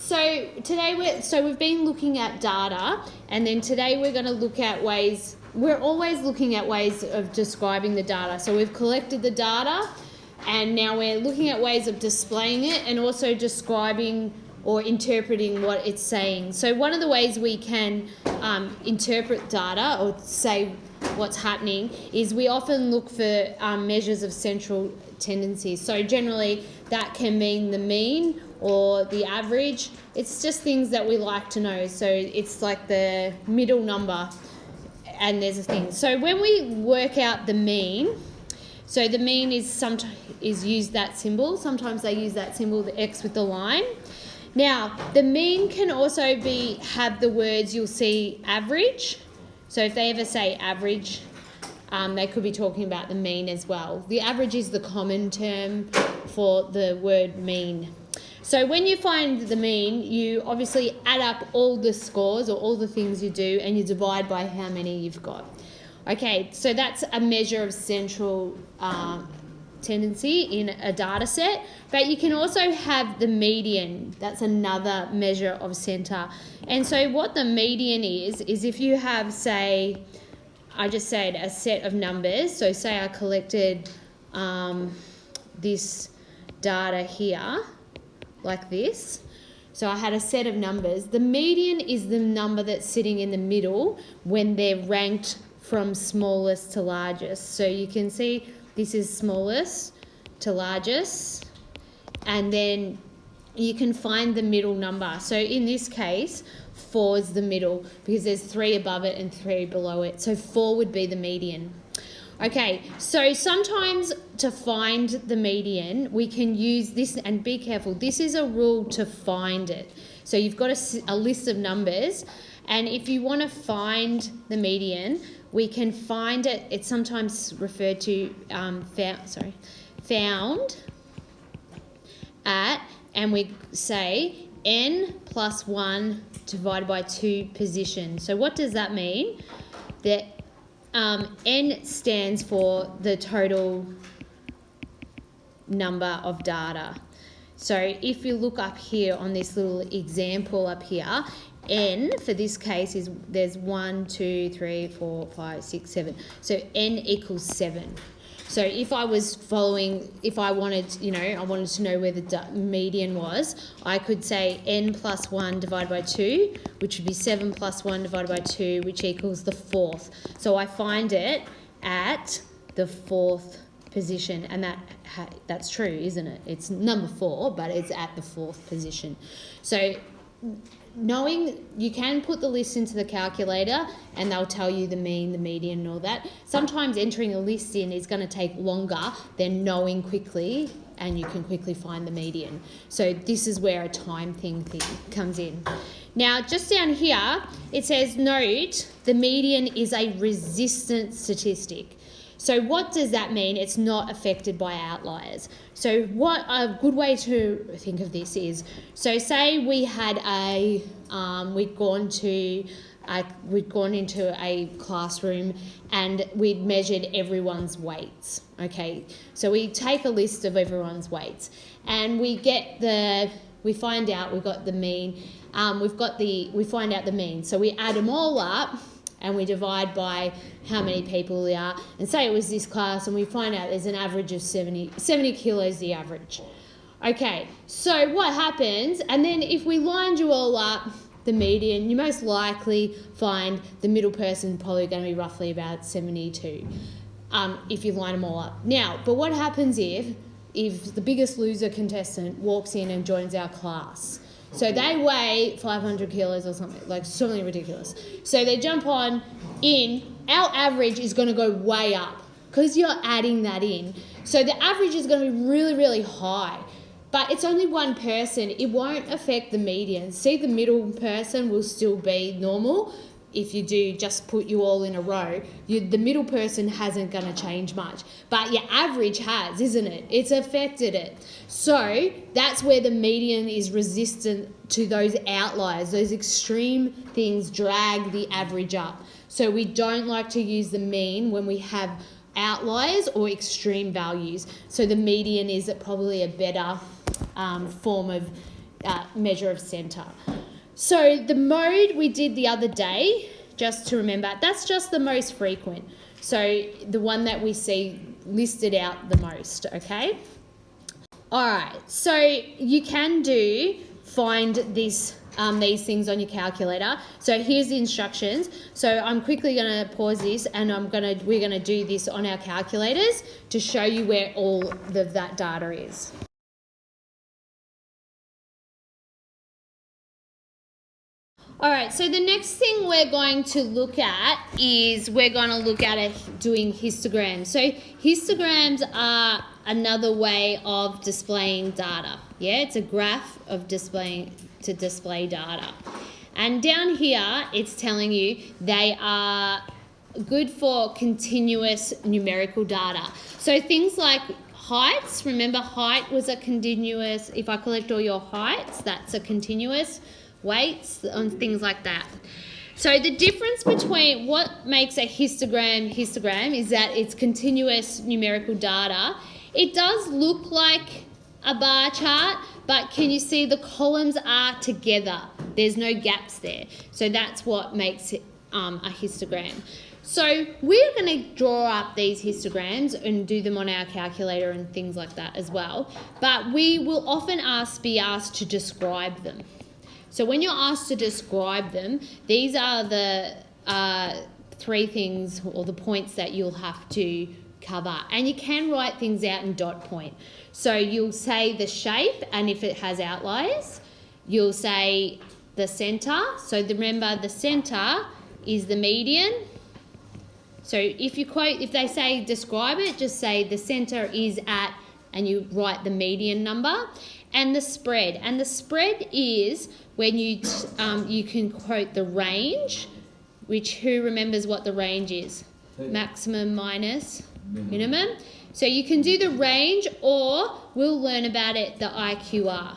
So today we've been looking at data, and then today we're going to look at ways. We're always looking at ways of describing the data. So we've collected the data, and now we're looking at ways of displaying it and also describing or interpreting what it's saying. So one of the ways we can interpret data or say what's happening is we often look for measures of central tendencies. So generally that can mean the mean or the average. It's just things that we like to know. So it's like the middle number, and there's a thing. So when we work out the mean, so the mean is used that symbol. Sometimes they use that symbol, the X with the line. Now, the mean can also have the words, you'll see average. So if they ever say average, they could be talking about the mean as well. The average is the common term for the word mean. So when you find the mean, you obviously add up all the scores or all the things you do, and you divide by how many you've got. Okay, so that's a measure of central tendency in a data set, but you can also have the median. That's another measure of center. And so what the median is if you have, say, I just said a set of numbers. So say I collected this data here like this. So I had a set of numbers. The median is the number that's sitting in the middle when they're ranked from smallest to largest. So you can see this is smallest to largest, and then you can find the middle number. So in this case, 4 is the middle because there's 3 above it and 3 below it. So 4 would be the median. Okay, so sometimes to find the median, we can use this, and be careful, this is a rule to find it. So you've got a list of numbers, and if you want to find the median, we can find it, it's sometimes referred to found at, and we say n plus 1 divided by 2 position. So what does that mean? That n stands for the total number of data. So if you look up here on this little example up here, n for this case is there's 1, 2, 3, 4, 5, 6, 7. So n equals 7. So if I was following, if I wanted, I wanted to know where the median was, I could say n plus 1 divided by 2, which would be 7 plus 1 divided by 2, which equals the 4th. So I find it at the 4th position, and that's true, isn't it? It's number 4, but it's at the 4th position. So knowing, you can put the list into the calculator and they'll tell you the mean, the median and all that. Sometimes entering a list in is going to take longer than knowing quickly, and you can quickly find the median. So this is where a time thing comes in. Now just down here it says, note the median is a resistant statistic. So what does that mean? It's not affected by outliers. So what a good way to think of this is, so say we had we'd gone into a classroom and we'd measured everyone's weights. Okay, so we take a list of everyone's weights, and we find out we've got the mean. We find out the mean. So we add them all up, and we divide by how many people there are, and say it was this class, and we find out there's an average of 70 kilos the average. Okay, so what happens, and then if we lined you all up, the median, you most likely find the middle person probably going to be roughly about 72, if you line them all up. Now, but what happens if the biggest loser contestant walks in and joins our class? So they weigh 500 kilos or something, like something ridiculous. So they jump on in, our average is going to go way up because you're adding that in. So the average is going to be really, really high. But it's only one person. It won't affect the median. See, the middle person will still be normal. If you do just put you all in a row, the middle person hasn't going to change much. But your average has, isn't it? It's affected it. So that's where the median is resistant to those outliers. Those extreme things drag the average up. So we don't like to use the mean when we have outliers or extreme values. So the median is probably a better form of measure of center. So the mode we did the other day, just to remember, that's just the most frequent. So the one that we see listed out the most, okay? All right, so you can find these things on your calculator. So here's the instructions. So I'm quickly going to pause this, and we're gonna do this on our calculators to show you where all of that data is. All right, so the next thing we're going to look at is doing histograms. So histograms are another way of displaying data. Yeah, it's a graph of display data. And down here, it's telling you they are good for continuous numerical data. So things like heights, remember height was a continuous, if I collect all your heights, that's a continuous. Weights and things like that. So the difference between what makes a histogram is that it's continuous numerical data. It does look like a bar chart, but can you see the columns are together? There's no gaps there. So that's what makes it a histogram. So we're going to draw up these histograms and do them on our calculator and things like that as well. But we will often be asked to describe them. So when you're asked to describe them, these are the three things or the points that you'll have to cover. And you can write things out in dot point. So you'll say the shape, and if it has outliers, you'll say the center. So remember, the center is the median. So if they say describe it, just say the center is at, and you write the median number. And the spread. And the spread is when you can quote the range, which who remembers what the range is? Maximum minus minimum. So you can do the range, or we'll learn about it, the IQR,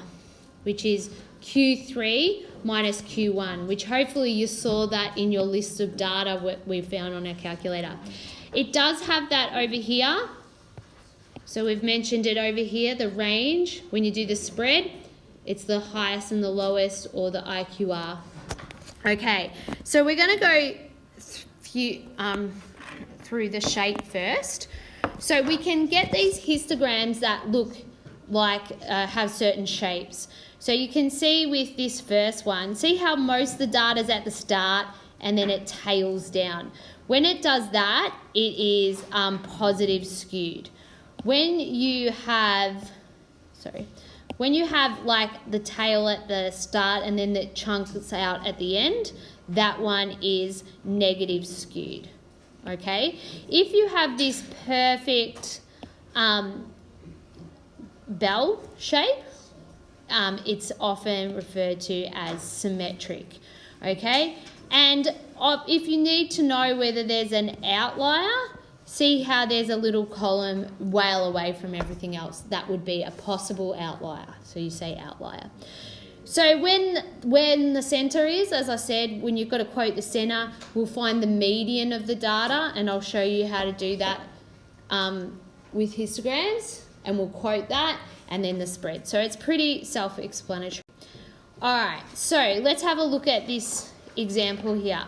which is Q3 minus Q1, which hopefully you saw that in your list of data we found on our calculator. It does have that over here. So we've mentioned it over here, the range. When you do the spread, it's the highest and the lowest, or the IQR. Okay, so we're going to go through the shape first. So we can get these histograms that look like have certain shapes. So you can see with this first one, see how most of the data is at the start and then it tails down. When it does that, it is positive skewed. When you have like the tail at the start and then the chunks out at the end, that one is negative skewed, okay? If you have this perfect bell shape, it's often referred to as symmetric, okay? And if you need to know whether there's an outlier, see how there's a little column well away from everything else. That would be a possible outlier. So you say outlier. So when the center is, as I said, when you've got to quote the center, we'll find the median of the data, and I'll show you how to do that with histograms, and we'll quote that, and then the spread. So it's pretty self-explanatory. All right, so let's have a look at this example here.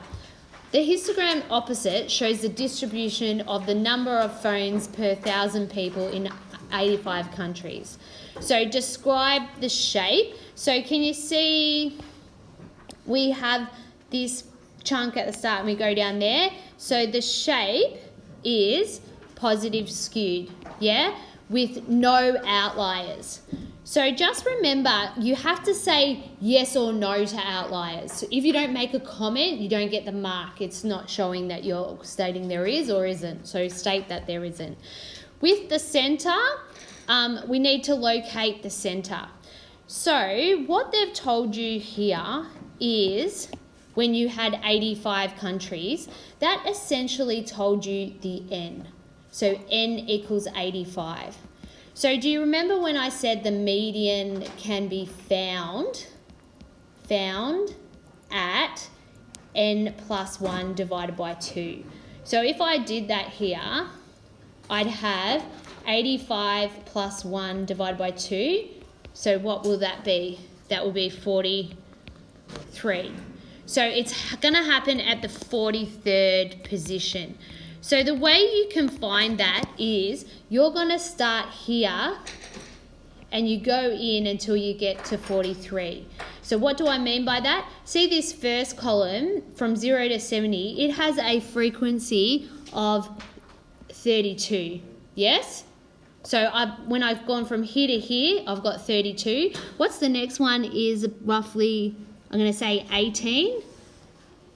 The histogram opposite shows the distribution of the number of phones per 1,000 people in 85 countries. So describe the shape. So can you see we have this chunk at the start and we go down there? So the shape is positive skewed, yeah, with no outliers. So just remember, you have to say yes or no to outliers. So if you don't make a comment, you don't get the mark. It's not showing that you're stating there is or isn't. So state that there isn't. With the center, we need to locate the center. So what they've told you here is when you had 85 countries, that essentially told you the N. So N equals 85. So do you remember when I said the median can be found at n plus 1 divided by 2? So if I did that here, I'd have 85 plus 1 divided by 2. So what will that be? that will be 43. So it's going to happen at the 43rd position. So the way you can find that is you're going to start here and you go in until you get to 43. So what do I mean by that? See this first column from 0 to 70, it has a frequency of 32, yes? So when I've gone from here to here, I've got 32. What's the next one is roughly, I'm going to say 18.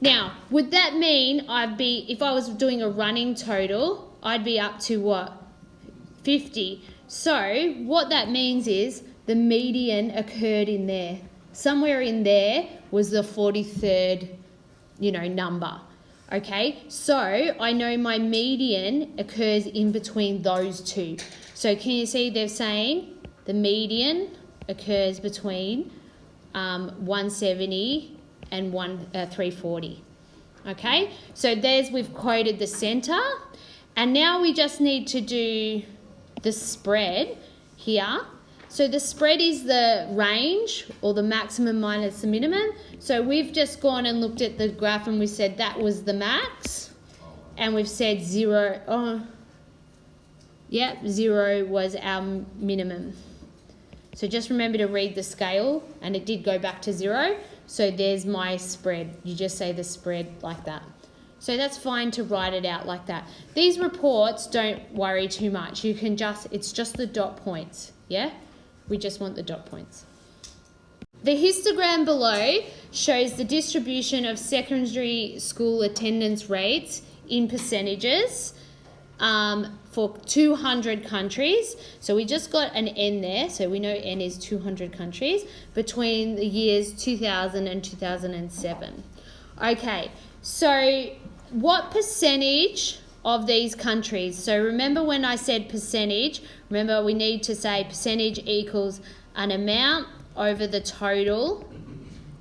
Now, would that mean if I was doing a running total, I'd be up to what? 50. So what that means is the median occurred in there. Somewhere in there was the 43rd, number. Okay, so I know my median occurs in between those two. So can you see they're saying the median occurs between 170 and 340. Okay, so we've quoted the center, and now we just need to do the spread here. So the spread is the range, or the maximum minus the minimum. So we've just gone and looked at the graph and we said that was the max, and we've said 0. 0 was our minimum. So just remember to read the scale, and it did go back to 0. So there's my spread. You just say the spread like that. So that's fine to write it out like that. These reports, don't worry too much. It's just the dot points, yeah? We just want the dot points. The histogram below shows the distribution of secondary school attendance rates in percentages for 200 countries. So we just got an N there, so we know N is 200 countries, between the years 2000 and 2007. Okay, so what percentage of these countries? So remember when I said percentage, remember we need to say percentage equals an amount over the total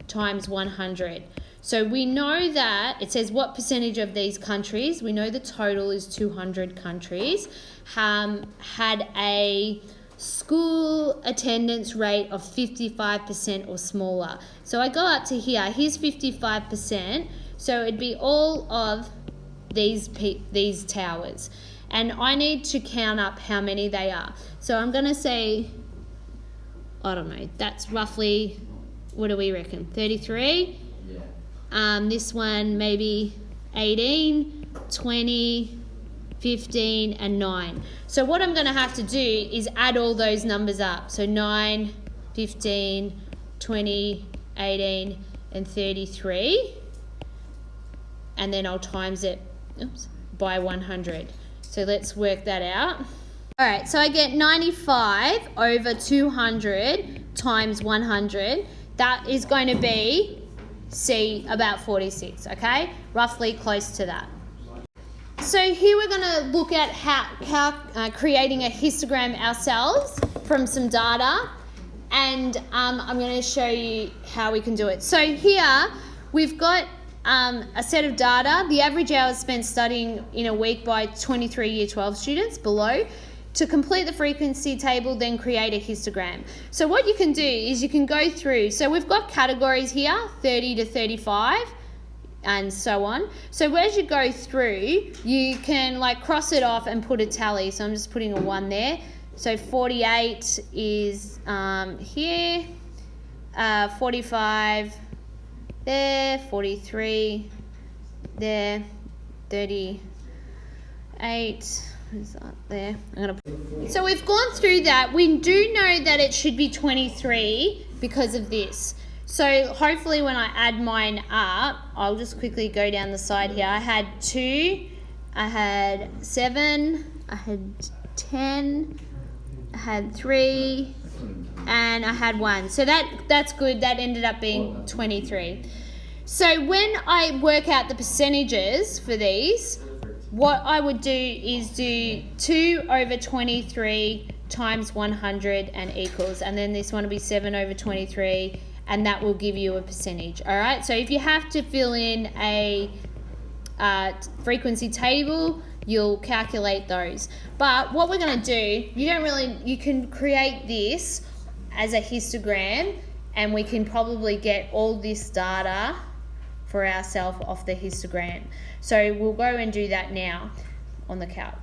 times 100. So we know that it says what percentage of these countries, we know the total is 200 countries, had a school attendance rate of 55% or smaller. So I go up to here, here's 55%, so it'd be all of these towers. And I need to count up how many they are. So I'm going to say, I don't know, that's roughly, what do we reckon, 33? Yeah. This one maybe 18, 20, 15 and 9. So what I'm going to have to do is add all those numbers up. So 9, 15, 20, 18 and 33. And then I'll times it by 100. So let's work that out. All right, so I get 95 over 200 times 100. That is going to be, about 46, okay? Roughly close to that. So here we're going to look at how creating a histogram ourselves from some data, and I'm going to show you how we can do it. So here we've got a set of data, the average hours spent studying in a week by 23 Year 12 students below. To complete the frequency table, then create a histogram. So what you can do is you can go through, so we've got categories here, 30 to 35 and so on. So as you go through, you can cross it off and put a tally. So I'm just putting a 1 there. So 48 is here, 45 there, 43 there, 38 is that there. So we've gone through that. We do know that it should be 23 because of this. So hopefully when I add mine up, I'll just quickly go down the side here. I had 2, I had 7, I had 10, I had 3, and I had 1. So that's good. That ended up being 23. So when I work out the percentages for these, what I would do is do 2 over 23 times 100 and equals, and then this one will be 7 over 23, and that will give you a percentage. All right, so if you have to fill in a frequency table, you'll calculate those. But what we're going to do, you can create this as a histogram and we can probably get all this data for ourselves off the histogram. So we'll go and do that now on the calc.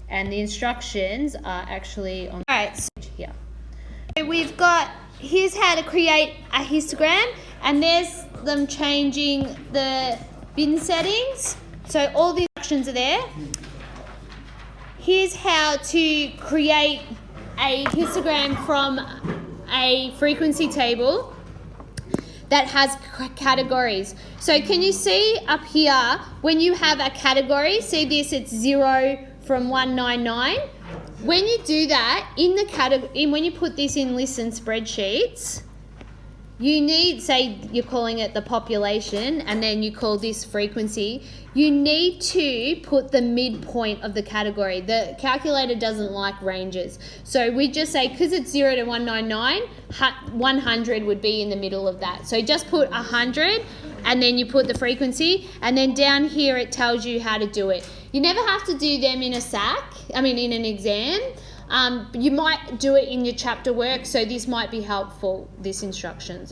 And the instructions are actually on here. So we've got, here's how to create a histogram, and there's them changing the bin settings. So all the instructions are there. Here's how to create a histogram from a frequency table that has categories. So can you see up here, when you have a category, see this, it's 0 from 199. When you do that, in the category, when you put this in listen spreadsheets, you need, say you're calling it the population, and then you call this frequency, you need to put the midpoint of the category. The calculator doesn't like ranges. So we just say, because it's 0 to 199, 100 would be in the middle of that. So just put 100, and then you put the frequency, and then down here it tells you how to do it. You never have to do them in in an exam. You might do it in your chapter work, so this might be helpful, this instructions.